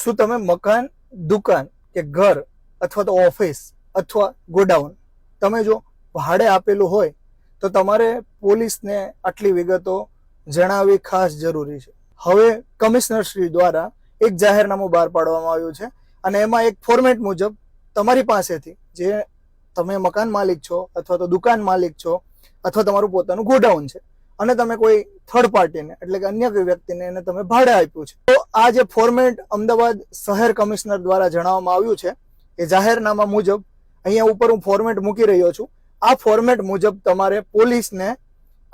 શું તમે મકાન, દુકાન કે ઘર અથવા તો ઓફિસ અથવા ગોડાઉન તમે જો ભાડે આપેલું હોય તો તમારે પોલીસને આટલી વિગતો જણાવવી ખાસ જરૂરી છે. હવે કમિશનર શ્રી દ્વારા એક જાહેરનામું બહાર પાડવામાં આવ્યું છે અને એમાં એક ફોર્મેટ મુજબ તમારી પાસેથી જે તમે મકાન માલિક છો અથવા તો દુકાન માલિક છો અથવા તમારું પોતાનું ગોડાઉન છે અને તમે કોઈ થર્ડ પાર્ટીને એટલે કે અન્ય કોઈ વ્યક્તિને એને તમે ભાડે આપ્યું છે, તો આ જે ફોર્મેટ અમદાવાદ શહેર કમિશનર દ્વારા જણાવવામાં આવ્યું છે એ જાહેરનામા મુજબ અહીંયા ઉપર હું ફોર્મેટ મૂકી રહ્યો છું. આ ફોર્મેટ મુજબ તમારે પોલીસને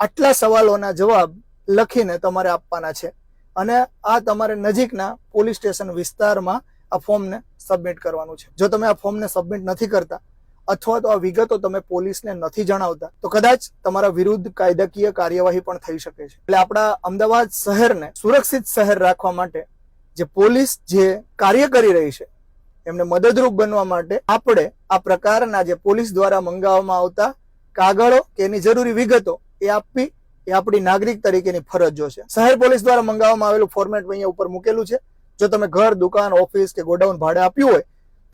આટલા સવાલોના જવાબ લખીને તમારે આપવાના છે અને આ તમારે નજીકના પોલીસ સ્ટેશન વિસ્તારમાં આ ફોર્મને સબમિટ કરવાનું છે. જો તમે આ ફોર્મને સબમિટ નથી કરતા અથવા તો આ વિગતો તમે પોલીસને નથી જણાવતા તો કદાચ તમારા વિરુદ્ધ કાયદાકીય કાર્યવાહી પણ થઈ શકે છે. એટલે આપણા અમદાવાદ શહેરને સુરક્ષિત શહેર રાખવા માટે જે પોલીસ જે કાર્ય કરી રહી છે એમને મદદરૂપ બનવા માટે આપણે આ પ્રકારના જે પોલીસ દ્વારા મંગાવવામાં આવતા કાગળો કે એની જરૂરી વિગતો એ આપવી એ આપણી નાગરિક તરીકેની ફરજો છે. શહેર પોલીસ દ્વારા મંગાવવામાં આવેલું ફોર્મેટ અહીંયા ઉપર મૂકેલું છે. જો તમે ઘર, દુકાન, ઓફિસ કે ગોડાઉન ભાડે આપ્યું હોય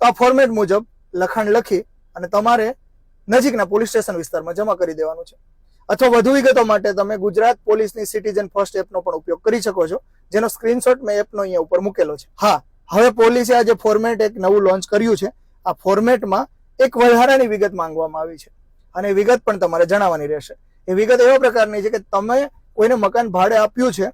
તો આ ફોર્મેટ મુજબ લખાણ લખી અને તમારે નજીકના પોલીસ સ્ટેશન વિસ્તારમાં જમા કરી દેવાનું છે. અથવા વધુ વિગતો માટે તમે ગુજરાત પોલીસની સિટીઝન ફર્સ્ટ એપનો પણ ઉપયોગ કરી શકો છો, જેનો સ્ક્રીનશોટ મેં એપનો અહીંયા ઉપર મૂકેલો છે. હા, હવે પોલીસે આ જે ફોર્મેટ એક નવું લોન્ચ કર્યું છે, આ ફોર્મેટમાં એક વધારાની વિગત માંગવામાં આવી છે અને એ વિગત પણ તમારે જણાવવાની રહેશે. એ વિગત એવા પ્રકારની છે કે તમે કોઈને મકાન ભાડે આપ્યું છે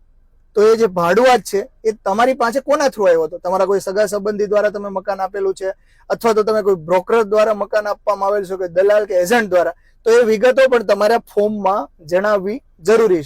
તો એ જે ભાડુઆત છે એ તમારી પાસે કોના થ્રુ આવ્યો હતો? તમારા કોઈ સગા સંબંધી દ્વારા તમે મકાન આપેલું છે અથવા તો તમે કોઈ બ્રોકર દ્વારા મકાન આપવામાં આવેલું છે, કોઈ દલાલ કે એજન્ટ દ્વારા, તો એ વિગતો પણ તમારા ફોર્મમાં જણાવવી જરૂરી છે.